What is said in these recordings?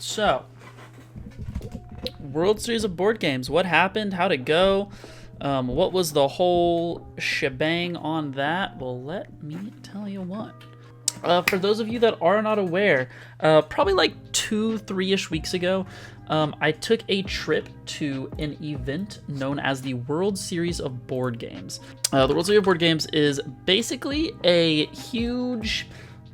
So, World Series of Board Games. What happened? How'd it go? What was the whole shebang on that? Well, let me tell you what. For those of you that are not aware, probably like 2-3-ish weeks ago, I took a trip to an event known as the World Series of Board Games. The World Series of Board Games is basically a huge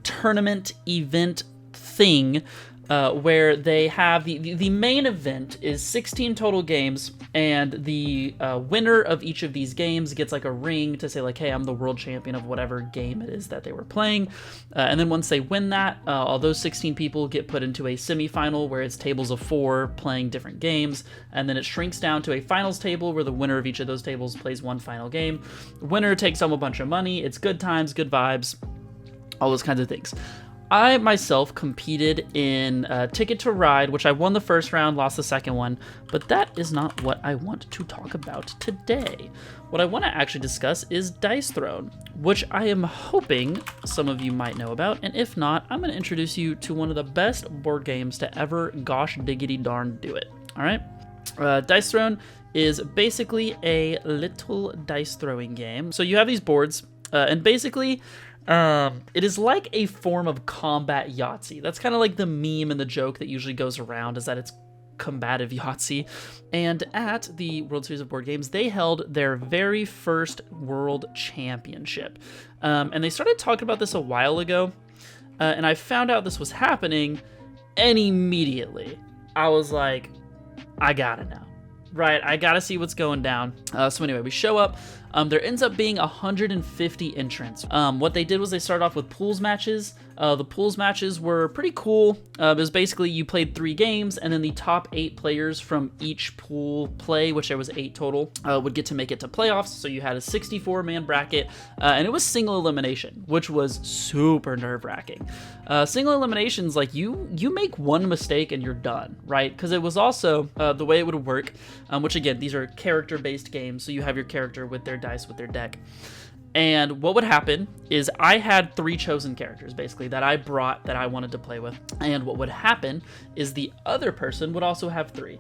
tournament event thing where they have the main event is 16 total games, and the winner of each of these games gets like a ring to say like, hey, I'm the world champion of whatever game it is that they were playing. And then once they win that, all those 16 people get put into a semifinal where it's tables of 4 playing different games, and then it shrinks down to a finals table where the winner of each of those tables plays one final game. Winner takes home a bunch of money. It's good times, good vibes, all those kinds of things. I myself competed in Ticket to Ride, which I won the first round, lost the second one, but that is not what I want to talk about today. What I want to actually discuss is Dice Throne, which I am hoping some of you might know about, and if not, I'm going to introduce you to one of the best board games to ever gosh diggity darn do it. All right? Dice Throne is basically a little dice throwing game. So you have these boards, and basically it is like a form of combat Yahtzee. That's kind of like the meme and the joke that usually goes around, is that it's combative Yahtzee. And at the World Series of Board Games, they held their very first World Championship. And they started talking about this a while ago, and I found out this was happening, and immediately I was like, I gotta know. Right, I gotta see what's going down. So anyway, we show up. There ends up being 150 entrants. What they did was they started off with pools matches. The pools matches were pretty cool. It was basically you played 3 games, and then the top 8 players from each pool play, which there was 8 total, would get to make it to playoffs. So you had a 64-man bracket, and it was single elimination, which was super nerve-wracking. Single eliminations, like you make one mistake and you're done, right? Because it was also the way it would work, which again, these are character-based games, so you have your character with their dice with their deck. And what would happen is I had 3 chosen characters, basically, that I brought that I wanted to play with. And what would happen is the other person would also have 3.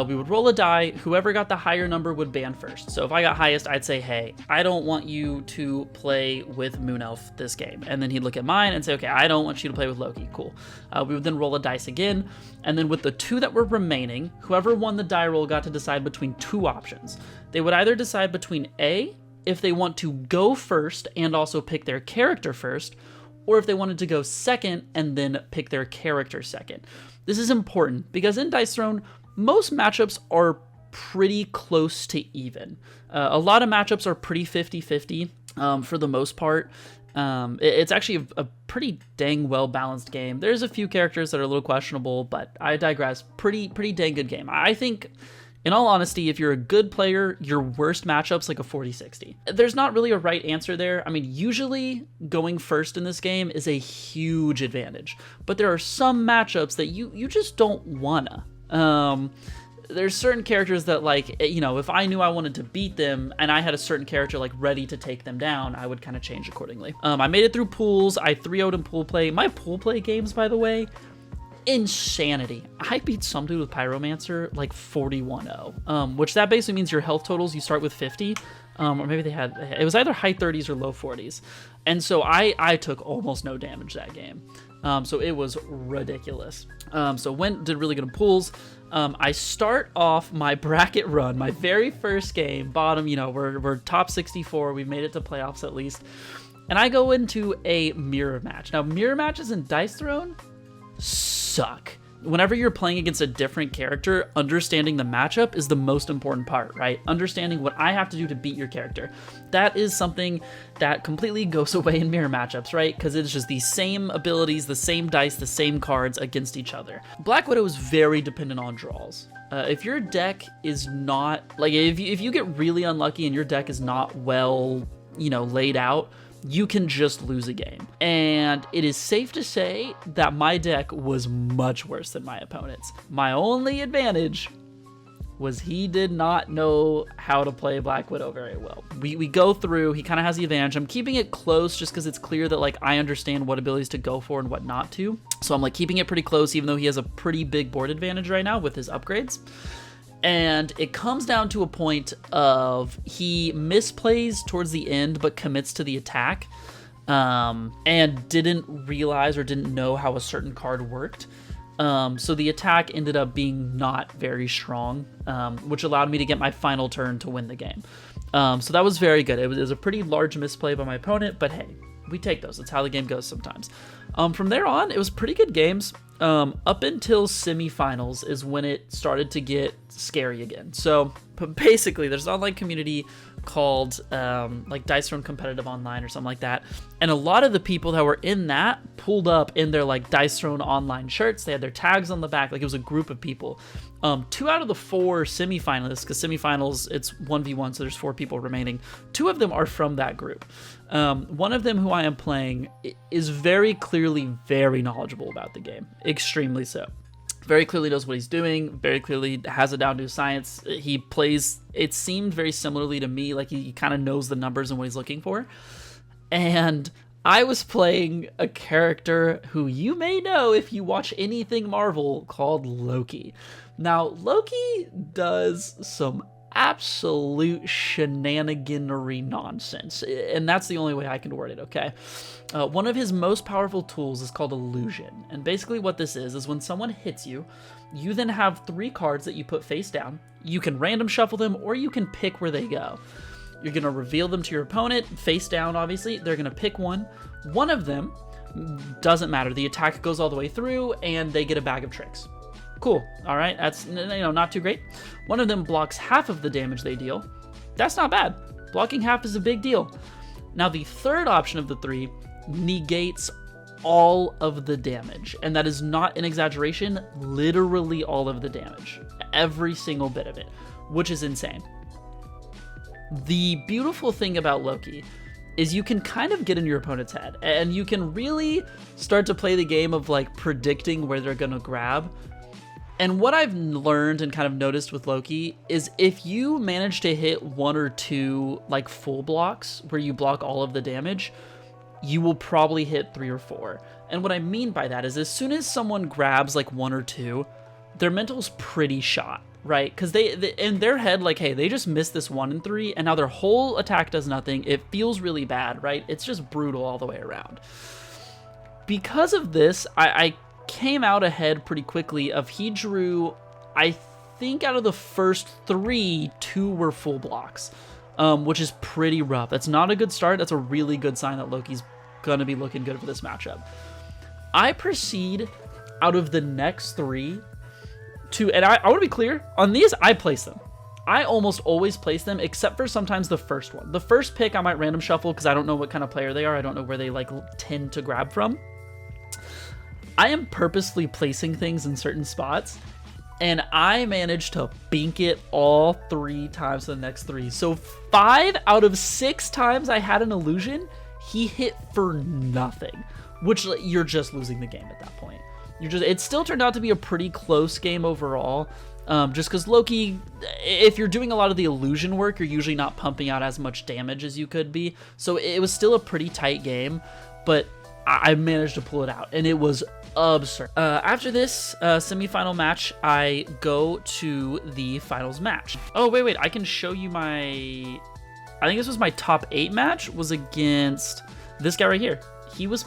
We would roll a die. Whoever got the higher number would ban first. So if I got highest, I'd say, hey, I don't want you to play with Moon Elf this game. And then he'd look at mine and say, okay, I don't want you to play with Loki. Cool. We would then roll a dice again. And then with the 2 that were remaining, whoever won the die roll got to decide between 2 options. They would either decide between A, if they want to go first and also pick their character first, or if they wanted to go second and then pick their character second. This is important because in Dice Throne, most matchups are pretty close to even. A lot of matchups are pretty 50-50 for the most part. It's actually a pretty dang well-balanced game. There's a few characters that are a little questionable, but I digress. Pretty dang good game. I think, in all honesty, if you're a good player, your worst matchup's like a 40-60. There's not really a right answer there. I mean, usually going first in this game is a huge advantage, but there are some matchups that you just don't wanna. There's certain characters that, like, you know, if I knew I wanted to beat them and I had a certain character like ready to take them down, I would kind of change accordingly. I made it through pools. I 3-0'd in pool play. My pool play games, by the way, insanity. I beat some dude with Pyromancer like 41-0, which that basically means your health totals, you start with 50, or maybe it was either high 30s or low 40s. And so I took almost no damage that game. So it was ridiculous. So did really good in pools. I start off my bracket run, my very first game, bottom, you know, we're top 64. We've made it to playoffs at least. And I go into a mirror match. Now, mirror matches in Dice Throne suck. Whenever you're playing against a different character, understanding the matchup is the most important part, right? Understanding what I have to do to beat your character. That is something that completely goes away in mirror matchups, right? Because it's just the same abilities, the same dice, the same cards against each other. Black Widow is very dependent on draws. If your deck is not, like, if you get really unlucky and your deck is not well, you know, laid out, you can just lose a game. And it is safe to say that my deck was much worse than my opponent's. My only advantage was he did not know how to play Black Widow very well. We go through, he kind of has the advantage. I'm keeping it close just because it's clear that like I understand what abilities to go for and what not to. So I'm like keeping it pretty close, even though he has a pretty big board advantage right now with his upgrades. And it comes down to a point of he misplays towards the end but commits to the attack, and didn't realize or didn't know how a certain card worked. So the attack ended up being not very strong, which allowed me to get my final turn to win the game. So that was very good. It was a pretty large misplay by my opponent, but hey, we take those. That's how the game goes sometimes. From there on, it was pretty good games. Up until semifinals is when it started to get scary again. So basically, there's an online community called like Dice Throne Competitive Online or something like that, and a lot of the people that were in that pulled up in their like Dice Throne Online shirts. They had their tags on the back. Like, it was a group of people. 2 out of the 4 semifinalists, because semifinals it's 1v1, so there's 4 people remaining. 2 of them are from that group. One of them, who I am playing, is very clearly very knowledgeable about the game, extremely so. Very clearly knows what he's doing, very clearly has it down to a science. He plays, it seemed very similarly to me, like he kind of knows the numbers and what he's looking for. And I was playing a character who you may know if you watch anything Marvel, called Loki. Now, Loki does some absolute shenaniganery nonsense, and that's the only way I can word it, okay? One of his most powerful tools is called illusion, and basically what this is when someone hits you, you then have 3 cards that you put face down. You can random shuffle them, or you can pick where they go. You're going to reveal them to your opponent, face down obviously. They're going to pick one. One of them, doesn't matter, the attack goes all the way through, and they get a bag of tricks. Cool. All right, that's, not too great. One of them blocks half of the damage they deal. That's not bad. Blocking half is a big deal. Now, the third option of the 3 negates all of the damage, and that is not an exaggeration, literally all of the damage. Every single bit of it, which is insane. The beautiful thing about Loki is you can kind of get in your opponent's head, and you can really start to play the game of like predicting where they're gonna grab. And what I've learned and kind of noticed with Loki is if you manage to hit 1 or 2 like full blocks where you block all of the damage, you will probably hit 3 or 4. And what I mean by that is as soon as someone grabs like 1 or 2, their mental's pretty shot, right? Because they in their head, like, hey, they just missed this 1 and 3, and now their whole attack does nothing. It feels really bad, right? It's just brutal all the way around. Because of this, I came out ahead pretty quickly. Of he drew, I think out of the first 3, 2 were full blocks, which is pretty rough. That's not a good start. That's a really good sign that Loki's gonna be looking good for this matchup. I proceed out of the next 3 to, and I want to be clear on these, I place them. I almost always place them, except for sometimes the first one. The first pick I might random shuffle because I don't know what kind of player they are. I don't know where they like tend to grab from. I am purposely placing things in certain spots, and I managed to bink it all 3 times to the next 3. So 5 out of 6 times I had an illusion, he hit for nothing, which you're just losing the game at that point. It still turned out to be a pretty close game overall, just because Loki, if you're doing a lot of the illusion work, you're usually not pumping out as much damage as you could be. So it was still a pretty tight game, but I managed to pull it out, and it was absurd. After this semifinal match, I go to the finals match. Oh, wait, I can show you I think this was my top 8 match, was against this guy right here. He was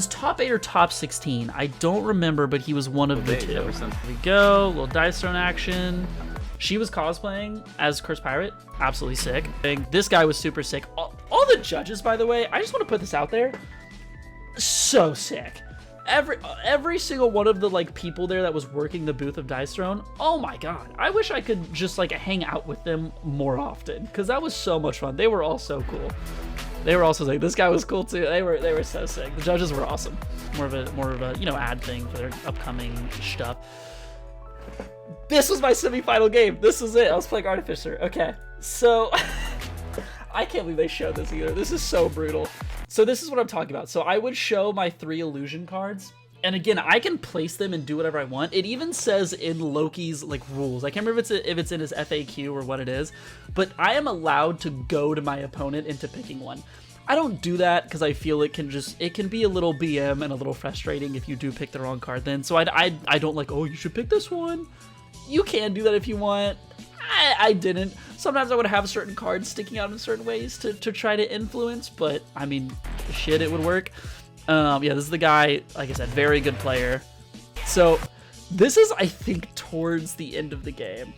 top 8 or top 16. I don't remember, but he was one of the 2. Here we go, little Dice Throne action. She was cosplaying as Curse Pirate, absolutely sick. This guy was super sick. All the judges, by the way, I just want to put this out there, so sick. Every single one of the like people there that was working the booth of Dice Throne, oh my god, I wish I could just like hang out with them more often, because that was so much fun. They were all so cool. They were also like, this guy was cool too. They were so sick. The judges were awesome. More of a ad thing for their upcoming stuff. This was my semifinal game. This was it. I was playing Artificer. Okay, so I can't believe they showed this either. This is so brutal. So this is what I'm talking about. So I would show my 3 illusion cards, And again, I can place them and do whatever I want. It even says in Loki's like rules, I can't remember if it's in his FAQ or what it is, but I am allowed to goad my opponent into picking one. I don't do that because I feel it can be a little BM and a little frustrating if you do pick the wrong card then. So I don't like, oh, you should pick this one. You can do that if you want. I didn't. Sometimes I would have certain cards sticking out in certain ways to try to influence, but I mean, shit, it would work. Yeah, this is the guy, like I said, very good player. So this is, I think, towards the end of the game.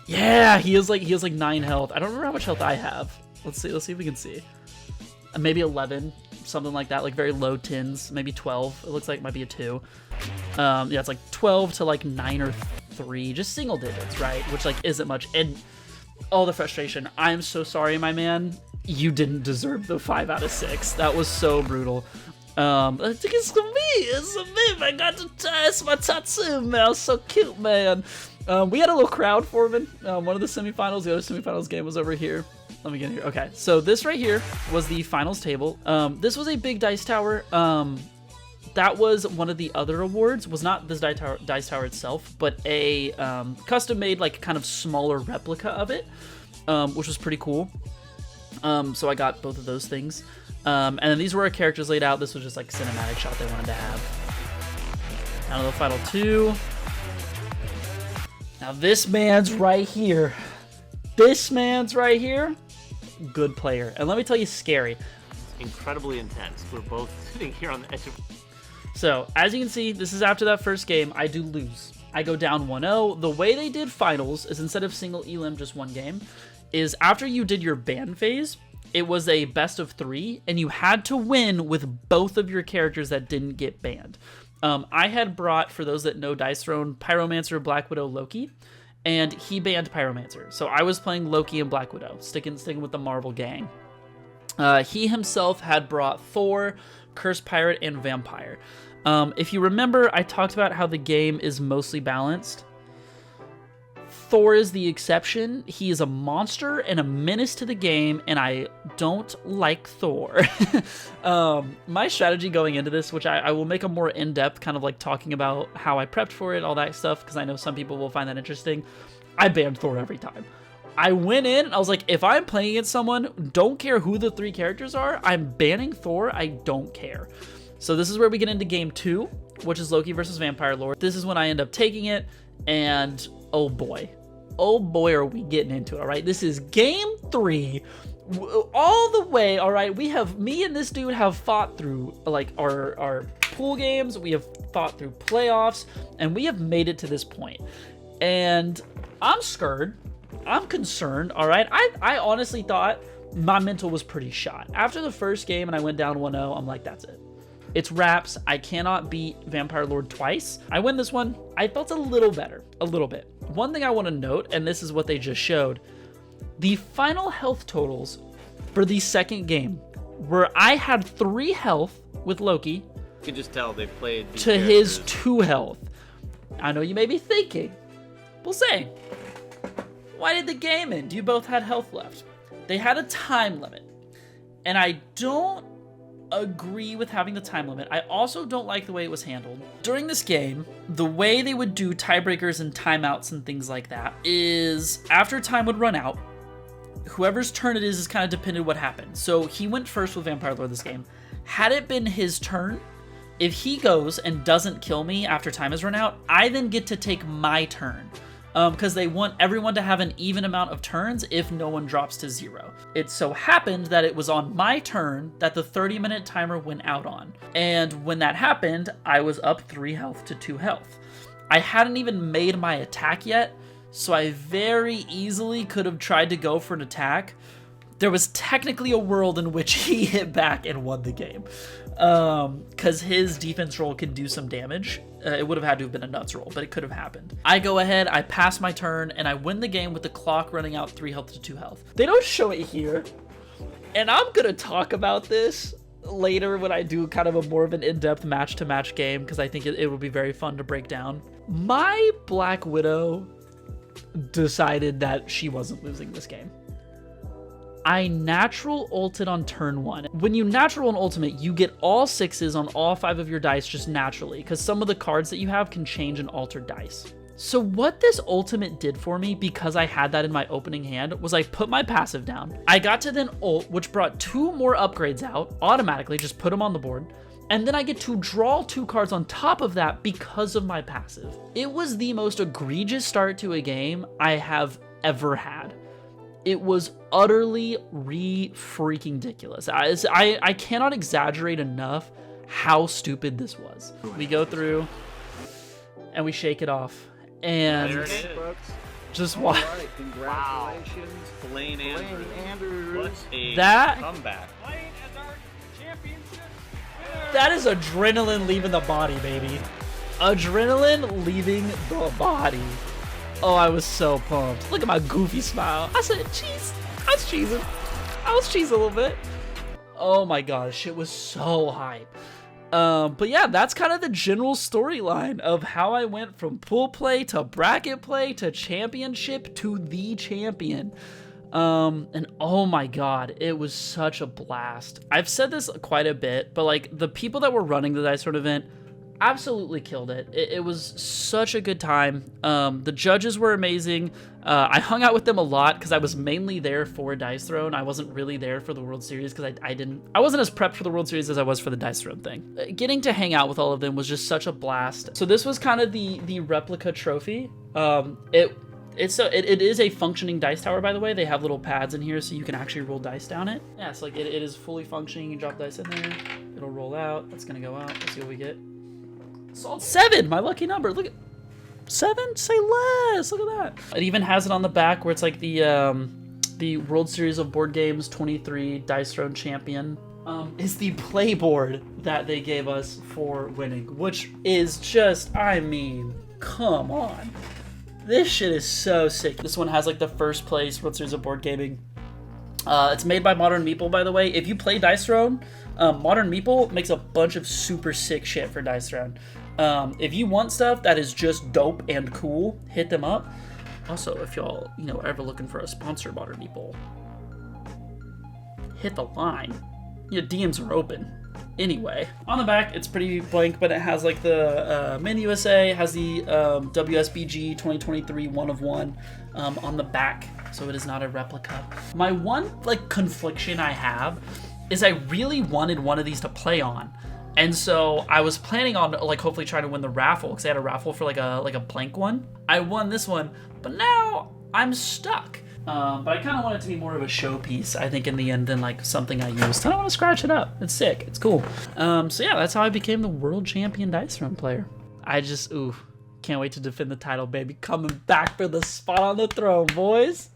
Yeah, he has like 9 health. I don't remember how much health I have. Let's see if we can see. Maybe 11, something like that, like very low 10s, maybe 12. It looks like it might be a 2. Yeah, it's like 12 to like 9 or 3, just single digits, right? Which like isn't much. And all the frustration. I'm so sorry, my man. You didn't deserve the 5 out of 6. That was so brutal. I think it's me, I got to test my tattoo, man. So cute, man. We had a little crowd forming. One of the semifinals, the other semifinals game was over here. Let me get here. Okay, so this right here was the finals table. This was a big dice tower. That was one of the other awards. Was not this dice tower itself, but a custom made like kind of smaller replica of it, which was pretty cool. So I got both of those things. And then these were our characters laid out. This was just like cinematic shot they wanted to have. Down to the final 2. Now this man's right here. This man's right here. Good player. And let me tell you, scary. Incredibly intense. We're both sitting here on the edge of... So, as you can see, this is after that first game. I do lose. I go down 1-0. The way they did finals is instead of single elim, just one game, is after you did your ban phase, it was a best of 3, and you had to win with both of your characters that didn't get banned. I had brought, for those that know Dice Throne, Pyromancer, Black Widow, Loki, and he banned Pyromancer. So I was playing Loki and Black Widow, sticking with the Marvel gang. He himself had brought Thor, Cursed Pirate, and Vampire. If you remember, I talked about how the game is mostly balanced. Thor is the exception. He is a monster and a menace to the game, and I don't like Thor. My strategy going into this, which I will make a more in-depth kind of like talking about how I prepped for it, all that stuff, because I know some people will find that interesting. I banned Thor every time. I went in, and I was like, if I'm playing against someone, don't care who the 3 characters are, I'm banning Thor, I don't care. So this is where we get into game 2, which is Loki versus Vampire Lord. This is when I end up taking it, and oh boy, are we getting into it, all right? This is game 3, all the way, all right? Me and this dude have fought through, like, our pool games, we have fought through playoffs, and we have made it to this point. And I'm scared. I'm concerned, all right? I honestly thought my mental was pretty shot. After the first game and I went down 1-0, I'm like, that's it. It's wraps. I cannot beat Vampire Lord twice. I win this one. I felt a little better, a little bit. One thing I want to note, and this is what they just showed, the final health totals for the second game, where I had 3 health with Loki. You can just tell they played to his 2 health. I know you may be thinking, Blzane, why did the game end? You both had health left. They had a time limit, and I don't agree with having the time limit. I also don't like the way it was handled. During this game, the way they would do tiebreakers and timeouts and things like that is after time would run out, whoever's turn it is kind of dependent what happened. So he went first with Vampire Lord this game. Had it been his turn, if he goes and doesn't kill me after time has run out, I then get to take my turn. Because they want everyone to have an even amount of turns if no one drops to 0. It so happened that it was on my turn that the 30-minute timer went out on. And when that happened, I was up 3 health to 2 health. I hadn't even made my attack yet, so I very easily could have tried to go for an attack. There was technically a world in which he hit back and won the game. Because his defense roll can do some damage. It would have had to have been a nuts roll, but it could have happened. I go ahead, I pass my turn, and I win the game with the clock running out 3 health to 2 health. They don't show it here, and I'm gonna talk about this later when I do kind of a more of an in-depth match-to-match game, because I think it would be very fun to break down. My Black Widow decided that she wasn't losing this game. I natural ulted on turn 1. When you natural an ultimate, you get all 6s on all 5 of your dice just naturally, because some of the cards that you have can change and alter dice. So what this ultimate did for me, because I had that in my opening hand, was I put my passive down. I got to then ult, which brought 2 more upgrades out automatically, just put them on the board. And then I get to draw 2 cards on top of that because of my passive. It was the most egregious start to a game I have ever had. It was utterly freaking ridiculous. I cannot exaggerate enough how stupid this was. We go through and we shake it off. And just watch. Right, congratulations, Blzane Andrews. What a That comeback. That is adrenaline leaving the body, baby. Adrenaline leaving the body. Oh, I was so pumped. Look at my goofy smile. I said, cheese. I was cheesing. I was cheesing a little bit. Oh my gosh, it was so hype. But yeah, that's kind of the general storyline of how I went from pool play to bracket play to championship to the champion. And oh my god, it was such a blast. I've said this quite a bit, but like the people that were running the Dice Throne event absolutely killed it. It was such a good time. The judges were amazing. I hung out with them a lot because I was mainly there for Dice Throne. I wasn't really there for the World Series because I wasn't as prepped for the World Series as I was for the Dice Throne thing. Getting to hang out with all of them was just such a blast. So this was kind of the replica trophy. It is a functioning dice tower, by the way. They have little pads in here so you can actually roll dice down it. Yeah, so like it is fully functioning. You drop dice in there, it'll roll out. That's gonna go out. Let's see what we get. Solid 7, my lucky number. Look at 7. Say less. Look at that. It even has it on the back where it's like the World Series of Board Games 23 Dice Throne Champion. Is the playboard that they gave us for winning, which is just, I mean, come on. This shit is so sick. This one has like the first place World Series of Board Gaming. It's made by Modern Meeple, by the way. If you play Dice Throne, Modern Meeple makes a bunch of super sick shit for Dice Throne. If you want stuff that is just dope and cool, hit them up. Also, if y'all, are ever looking for a sponsor, Modern Meeple, hit the line. Your DMs are open. Anyway, on the back, it's pretty blank, but it has like the Min USA, has the WSBG 2023 1 of 1 on the back, so it is not a replica. My one like confliction I have is I really wanted one of these to play on, and so I was planning on like hopefully trying to win the raffle because they had a raffle for like a blank one. I won this one, but now I'm stuck. But I kind of want it to be more of a showpiece, I think, in the end than like something I used. I don't want to scratch it up. It's sick. It's cool. So yeah, that's how I became the world champion Dice Throne player. I just, can't wait to defend the title, baby. Coming back for the spot on the throne, boys.